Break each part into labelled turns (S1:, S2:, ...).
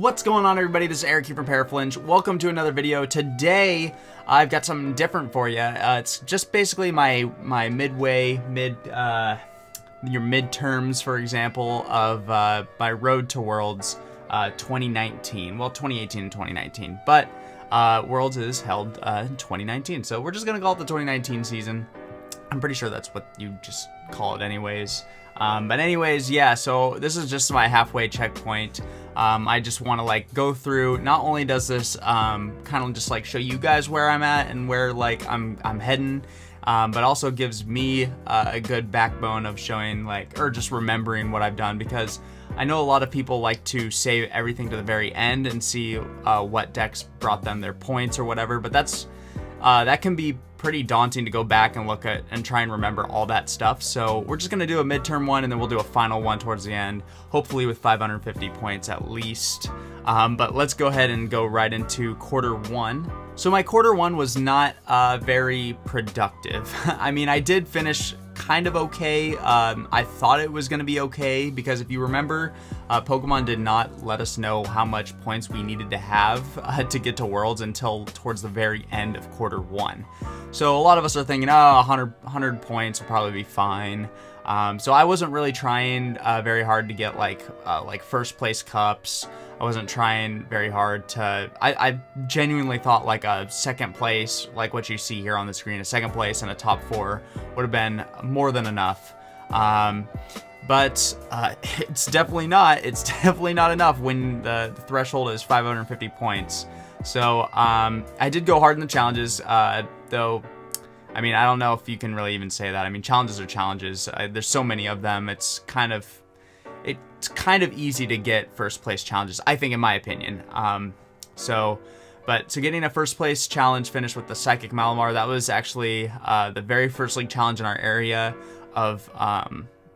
S1: What's going on, everybody? This is Eric here from ParaFlinch. Welcome to another video. Today, I've got something different for you. It's just basically my your midterms, for example, of my Road to Worlds 2019. Well, 2018 and 2019, but Worlds is held in 2019, so we're just gonna call it the 2019 season. I'm pretty sure that's what you just call it anyways. But anyways, yeah, so this is just my halfway checkpoint. I just want to go through, not only does this kind of just show you guys where I'm at and where I'm heading, but also gives me a good backbone of showing or just remembering what I've done, because I know a lot of people like to save everything to the very end and see what decks brought them their points or whatever, but that can be pretty daunting to go back and look at and try and remember all that stuff. So we're just gonna do a midterm one and then we'll do a final one towards the end, hopefully with 550 points at least. But let's go ahead and go right into quarter one. So my quarter one was not very productive. I mean, I did finish kind of okay. I thought it was going to be okay, because if you remember, Pokemon did not let us know how much points we needed to have to get to Worlds until towards the very end of quarter one. So a lot of us are thinking, oh, 100 points will probably be fine. So I wasn't really trying very hard to get like first place cups. I wasn't trying very hard to, I genuinely thought like a second place, like what you see here on the screen, a second place and a top 4 would have been more than enough. But it's definitely not. It's definitely not enough when the threshold is 550 points. So I did go hard in the challenges, though. I mean, I don't know if you can really even say that. I mean, challenges are challenges. There's so many of them. It's kind of easy to get first place challenges, I think, in my opinion. So getting a first place challenge finished with the Psychic Malamar, that was actually the very first league challenge in our area of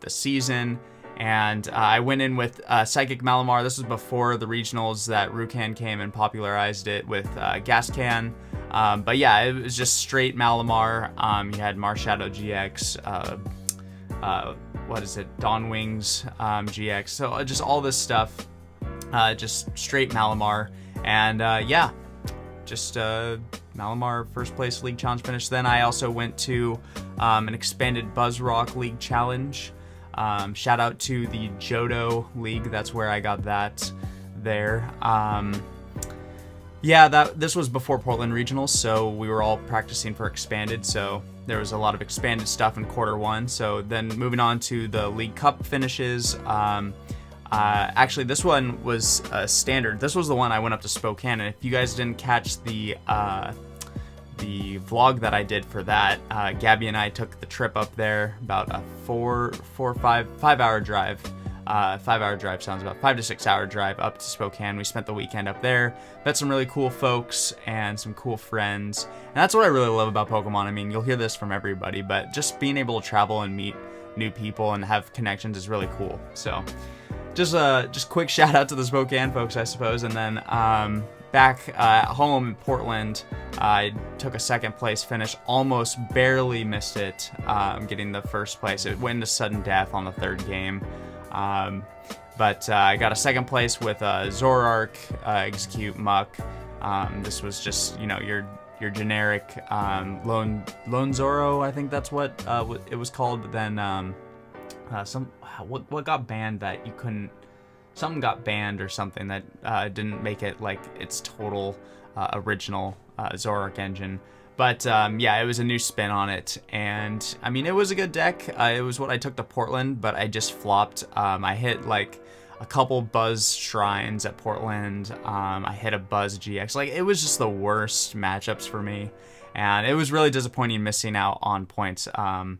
S1: the season. And I went in with Psychic Malamar. This was before the regionals that Rukan came and popularized it with Gascan. But yeah, it was just straight Malamar. You had Marshadow GX, what is it, Dawn Wings GX. So just all this stuff, just straight Malamar. And yeah, just Malamar first place league challenge finish. Then I also went to an expanded Buzzrock League challenge. Shout out to the Johto League. That's where I got that there. Yeah, this was before Portland Regionals, so we were all practicing for expanded, so there was a lot of expanded stuff in quarter one. So then moving on to the League Cup finishes. Actually, this one was standard. This was the one I went up to Spokane, and if you guys didn't catch the vlog that I did for that, Gabby and I took the trip up there, about a 5-hour drive. 5-hour drive sounds about 5 to 6 hour drive up to Spokane. We spent the weekend up there, met some really cool folks and some cool friends, and that's what I really love about Pokemon. I mean, you'll hear this from everybody, but just being able to travel and meet new people and have connections is really cool. So just quick shout out to the Spokane folks, I suppose. And then back at home in Portland, I took a second place finish, almost barely missed it, getting the first place. It went to sudden death on the third game. But I got a second place with Zoroark, Execute, Muck. This was just, you know, your generic Lone Zoro, I think that's what it was called. But then what got banned that you couldn't, something got banned or something that didn't make it like its total original Zoroark engine. But yeah, it was a new spin on it, and I mean, it was a good deck. It was what I took to Portland, but I just flopped. I hit like a couple Buzz Shrines at Portland. I hit a Buzz GX. Like, it was just the worst matchups for me, and it was really disappointing missing out on points. There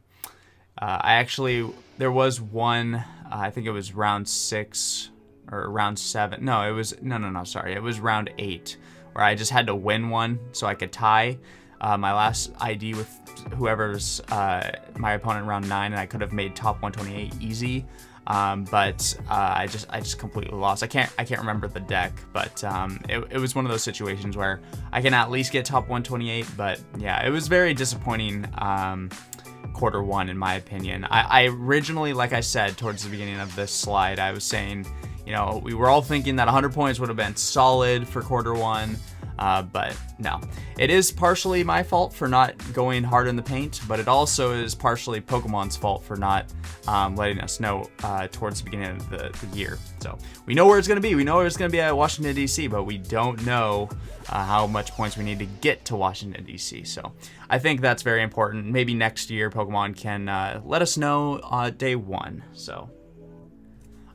S1: was one, I think it was round 6 or round 7. No, it was, no, sorry. It was round 8, where I just had to win one so I could tie my last ID with whoever's my opponent in round 9, and I could have made top 128 easy. But I just completely lost. I can't remember the deck, but it was one of those situations where I can at least get top 128. But yeah, it was very disappointing quarter one, in my opinion. I originally, like I said towards the beginning of this slide, I was saying, You know, we were all thinking that 100 points would have been solid for quarter one. But no, it is partially my fault for not going hard in the paint, but it also is partially Pokemon's fault for not letting us know towards the beginning of the year. So we know where it's going to be. We know it's going to be at Washington, D.C., but we don't know how much points we need to get to Washington, D.C. So I think that's very important. Maybe next year Pokemon can let us know day one. So.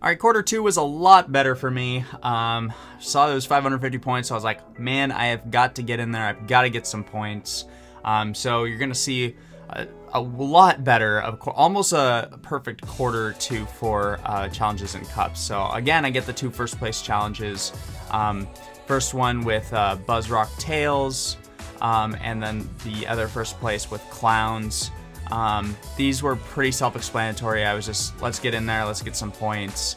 S1: All right, quarter two was a lot better for me. Saw those 550 points, so I was like, man, I have got to get in there. I've got to get some points. So you're gonna see a lot better, almost a perfect quarter two for challenges and cups. So again, I get the 2 first place challenges. First one with Buzzrock Tails, and then the other first place with Clowns. These were pretty self-explanatory. I was just, let's get in there, let's get some points.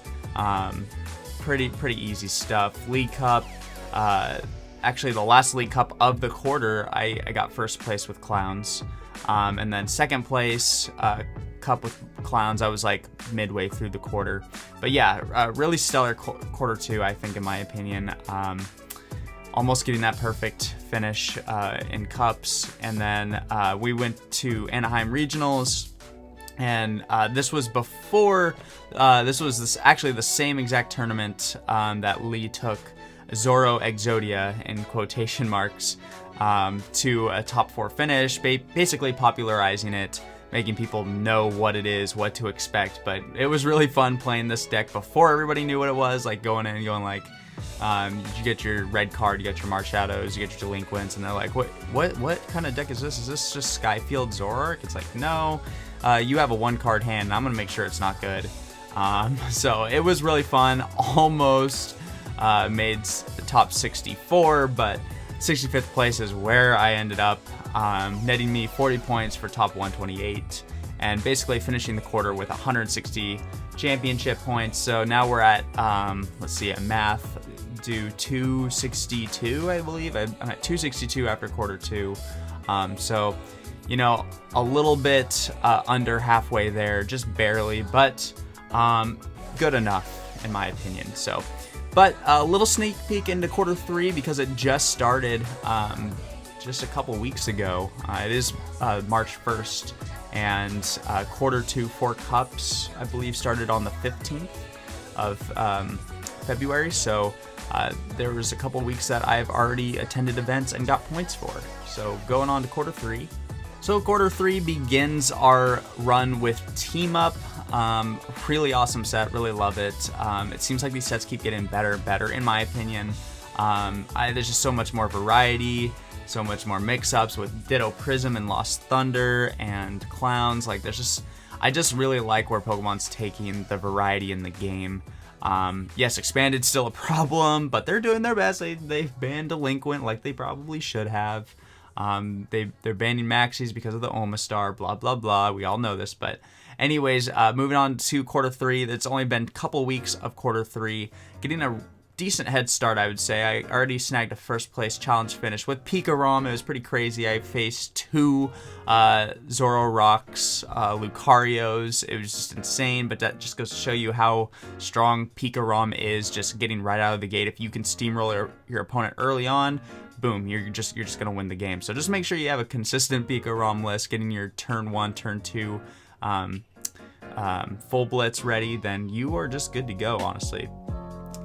S1: Pretty easy stuff. League Cup, actually the last League Cup of the quarter, I got first place with Clowns. And then second place, Cup with Clowns, I was like midway through the quarter. But yeah, really stellar quarter two, I think, in my opinion. Almost getting that perfect finish in cups. And then we went to Anaheim Regionals, and this was before, actually the same exact tournament that Lee took Zoro Exodia, in quotation marks, to a top 4 finish, basically popularizing it, making people know what it is, what to expect. But it was really fun playing this deck before everybody knew what it was, like going in and going like, you get your red card, you get your Marshadows, you get your Delinquents, and they're like, what kind of deck is this? Is this just Skyfield Zoroark? It's like, no, you have a 1-card hand, and I'm gonna make sure it's not good. So it was really fun. Almost made the top 64, but 65th place is where I ended up, netting me 40 points for top 128, and basically finishing the quarter with 160 championship points. So now we're at, let's see, at math, do 262, I believe. I'm at 262 after quarter two. So, you know, a little bit under halfway there, just barely, but good enough in my opinion. So, but a little sneak peek into quarter three, because it just started just a couple weeks ago. It is March 1st, and quarter two for cups, I believe, started on the 15th of February. So there was a couple weeks that I've already attended events and got points for. So going on to quarter three. So quarter three begins our run with Team Up. Really awesome set, really love it. It seems like these sets keep getting better and better, in my opinion. There's just so much more variety, so much more mix-ups with Ditto Prism and Lost Thunder and Clowns. Like, I just really like where Pokemon's taking the variety in the game. Yes, Expanded's still a problem, but they're doing their best. They've banned Delinquent like they probably should have. They're banning Maxis because of the Omastar, blah, blah, blah. We all know this, but anyways, moving on to quarter three. It's only been a couple weeks of quarter three. Getting a decent head start, I would say. I already snagged a first place challenge finish with Pikarom. It was pretty crazy. I faced 2 Zoroarks, Lucarios. It was just insane, but that just goes to show you how strong Pikarom is, just getting right out of the gate. If you can steamroll your opponent early on, boom, you're just gonna win the game. So just make sure you have a consistent Pikarom list, getting your turn 1, turn 2 full blitz ready, then you are just good to go, honestly.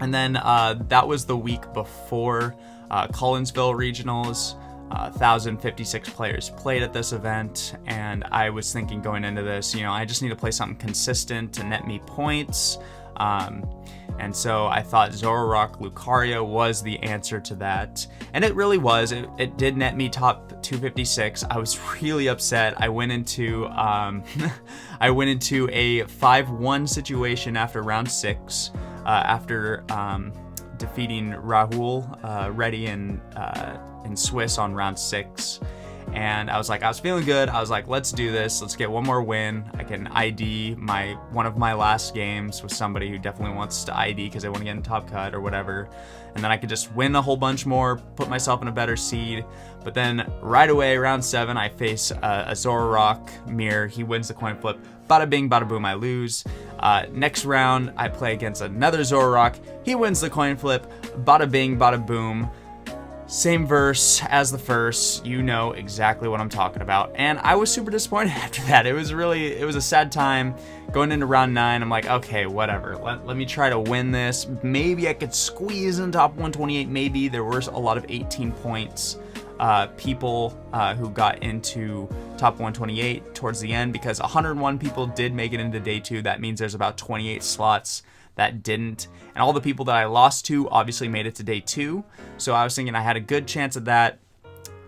S1: And then that was the week before Collinsville Regionals. 1,056 players played at this event, and I was thinking going into this, you know, I just need to play something consistent to net me points. And so I thought Zoroark Lucario was the answer to that, and it really was. It did net me top 256. I was really upset. I went into a 5-1 situation after round 6, after defeating Rahul Reddy in Swiss on round 6. and I was feeling good. I was like, let's do this. Let's get one more win. I can ID one of my last games with somebody who definitely wants to ID because they want to get in top cut or whatever. And then I could just win a whole bunch more, put myself in a better seed. But then right away, round 7, I face a Zoroark mirror. He wins the coin flip. Bada bing, bada boom, I lose. Next round, I play against another Zoroark. He wins the coin flip. Bada bing, bada boom. Same verse as the first. You know exactly what I'm talking about. And I was super disappointed after that. It was a sad time. Going into round 9, I'm like, okay, whatever. Let me try to win this. Maybe I could squeeze in top 128. Maybe. There were a lot of 18 points people who got into top 128 towards the end, because 101 people did make it into day 2. That means there's about 28 slots that didn't, and all the people that I lost to obviously made it to day 2. So I was thinking I had a good chance at that,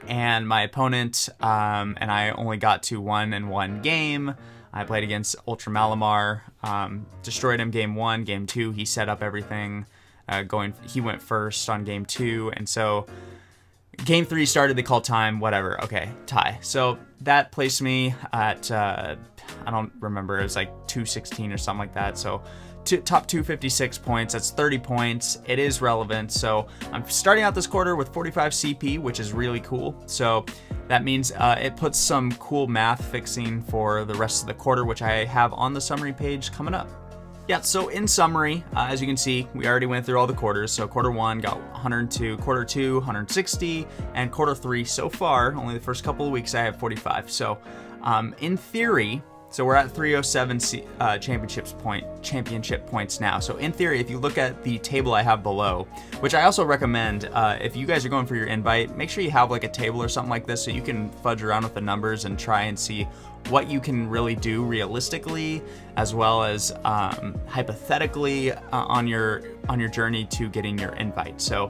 S1: and my opponent and I only got to 1-1 game. I played against Ultra Malamar, destroyed him game 1. Game 2, he set up everything. He went first on game 2, and so game 3 started. They called time, whatever. Okay, tie. So that placed me at I don't remember. It was like 216 or something like that. So top 256 points. That's 30 points. It is relevant. So I'm starting out this quarter with 45 CP, which is really cool. So that means it puts some cool math fixing for the rest of the quarter, which I have on the summary page coming up. Yeah, so in summary, as you can see, we already went through all the quarters. So quarter 1 got 102, quarter 2, 160, and quarter 3 so far, only the first couple of weeks, I have 45. So in theory, so we're at 307 championship points now. So in theory, if you look at the table I have below, which I also recommend, if you guys are going for your invite, make sure you have like a table or something like this so you can fudge around with the numbers and try and see what you can really do realistically, as well as hypothetically on your journey to getting your invite. So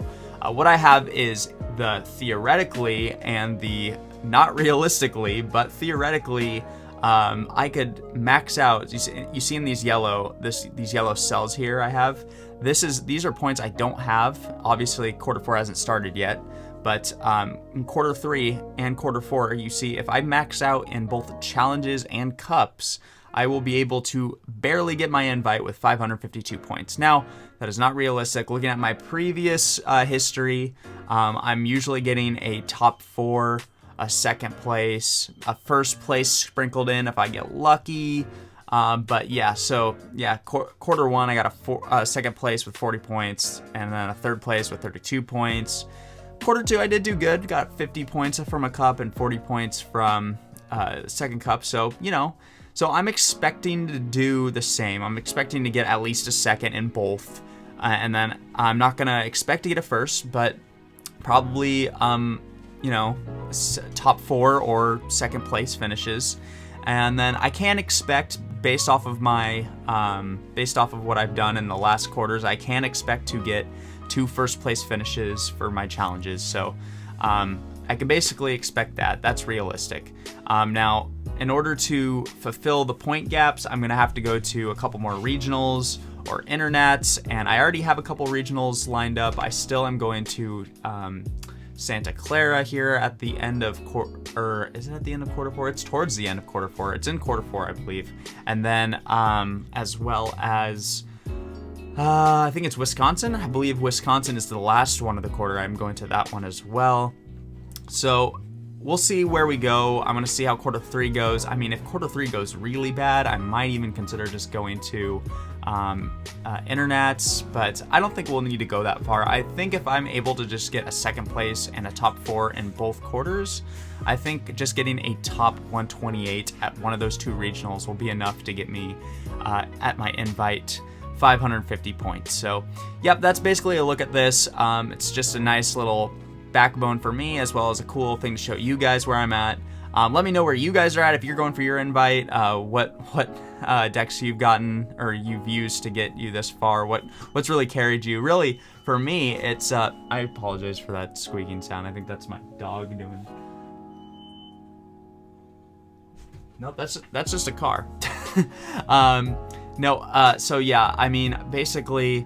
S1: what I have is the theoretically and the not realistically, but theoretically, I could max out. You see in these yellow cells here I have. These are points I don't have. Obviously, quarter 4 hasn't started yet, but in quarter 3 and quarter 4, you see if I max out in both challenges and cups, I will be able to barely get my invite with 552 points. Now, that is not realistic. Looking at my previous history, I'm usually getting a top 4, a second place, a first place sprinkled in if I get lucky. But yeah, so yeah, quarter 1, I got a second place with 40 points, and then a third place with 32 points. Quarter 2, I did do good. Got 50 points from a cup and 40 points from second cup. So, so I'm expecting to do the same. I'm expecting to get at least a second in both. And then I'm not going to expect to get a first, but probably, top 4 or second place finishes. And then I can expect, based off of what I've done in the last quarters, I can expect to get 2 first place finishes for my challenges. So I can basically expect that. That's realistic. Now, in order to fulfill the point gaps, I'm going to have to go to a couple more regionals or internets, and I already have a couple regionals lined up. I still am going to Santa Clara here at the end of is it at the end of quarter 4? It's towards the end of quarter 4. It's in quarter 4, I believe. And then as well as I think it's Wisconsin. I believe Wisconsin is the last one of the quarter. I'm going to that one as well. So we'll see where we go. I'm going to see how quarter 3 goes. I mean, if quarter 3 goes really bad, I might even consider just going to internets, but I don't think we'll need to go that far. I think if I'm able to just get a second place and a top 4 in both quarters, I think just getting a top 128 at one of those 2 regionals will be enough to get me at my invite 550 points. So yep, that's basically a look at this. It's just a nice little backbone for me, as well as a cool thing to show you guys where I'm at. Let me know where you guys are at if you're going for your invite, what decks you've gotten or you've used to get you this far, what's really carried you. Really, for me, it's I apologize for that squeaking sound. I think that's my dog doing. Nope, that's just a car. So yeah, I mean, basically,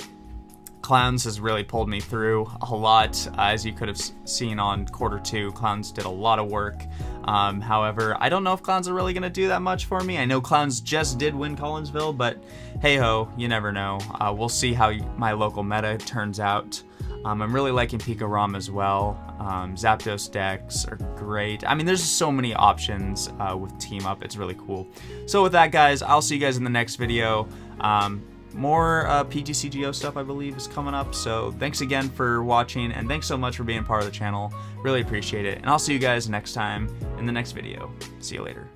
S1: Clowns has really pulled me through a lot. As you could have seen on quarter 2, Clowns did a lot of work. However, I don't know if Clowns are really going to do that much for me. I know Clowns just did win Collinsville, but hey ho, you never know. We'll see how my local meta turns out. I'm really liking Pika Rom as well. Zapdos decks are great. I mean, there's so many options with Team Up. It's really cool. So with that, guys, I'll see you guys in the next video. More PTCGO stuff, I believe, is coming up. So thanks again for watching, and thanks so much for being part of the channel. Really appreciate it. And I'll see you guys next time in the next video. See you later.